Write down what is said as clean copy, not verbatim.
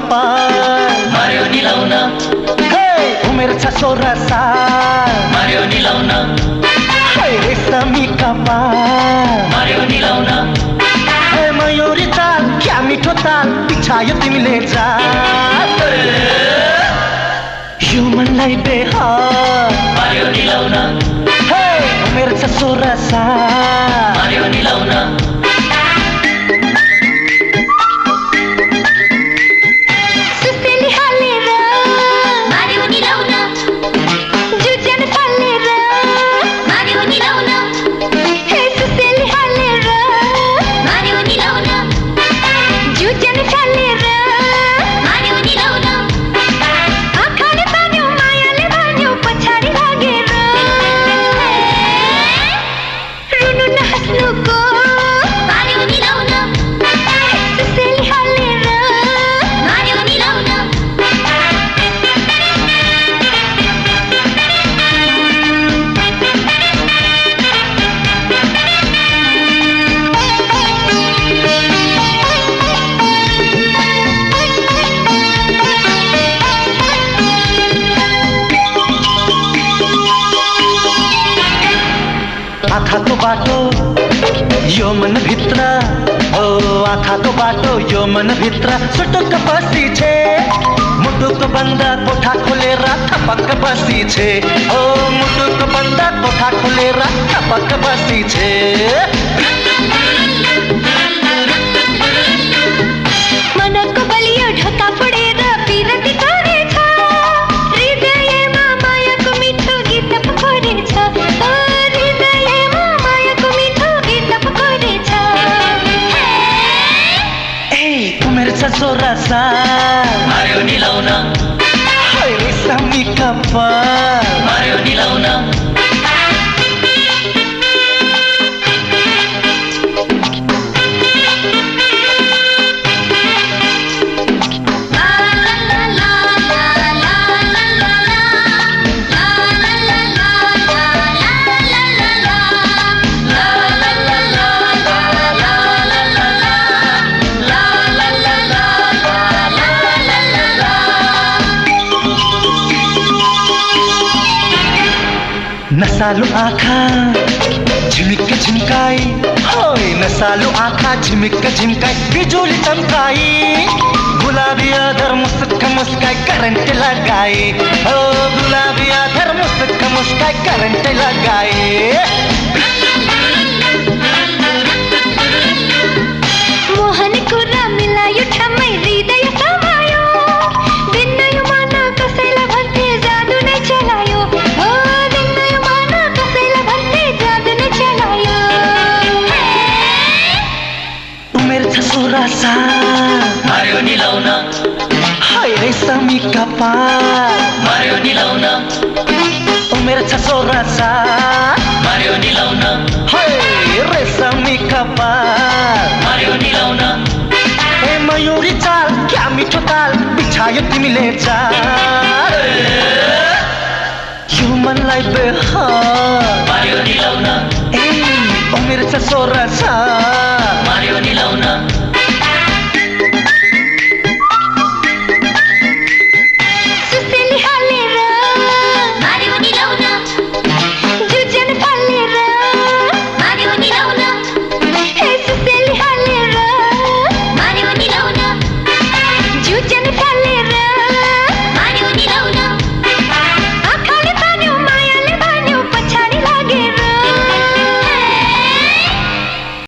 कपाल मार्यो निलाउन हे उमेर छ 16 साल मार्यो निलाउन हे रेशमी कपाल मार्यो निलाउन हे मयूरी ताल क्या मिठो ताल बिछायो तिमीले जाल यो मनलाई बेहाल मार्यो निलाउन हे उमेर छ 16 साल मार्यो निलाउन आँखाको बाटो यो मन भित्र ओ आँखाको बाटो यो मन भित्र सुटुक्क बसी छे मुटुको बन्दा कोठा खोलेर थपक्क बसी छे ओ मुटुको बन्दा कोठा खोलेर थपक्क बसी छे मनको बलियो ढोका फोडेर बिरती गरेछ हृदयमा मायाको मिठो गीत पखरेछ उमेर छ 16 साल मार्यो निलाउन हे रेशमी कपाल मार्यो निलाउन नसालु आँखा झिमिक्क झिम्काई होय नसालु आँखा झिमिक्क झिम्काई बिजुली चम्काई गुलाबी आधार मुस्क मुस्काई करंट लगाई हो गुलाबी आधार मुस्क मुस्काई करंट लगाई मोहन कुरा मिलायो ठम्मै हृदय समायो दिन यो मन कसैलाई भन्थे जादु नै चलायो हो दिन यो मन कसैलाई भन्थे जादु नै चलायो उमेर छ 16 साल मार्यो निलाउन हाय रेशमी कपाल मार्यो निलाउन उमेर छ 16 साल मार्यो निलाउन हाय रेशमी कपाल मार्यो निलाउन हे मयूरी चाल क्या मिठो ताल बिछायो तिमीले जाल यो मनलाई बेहाल मार्यो निलाउन ए उमेर छ 16 साल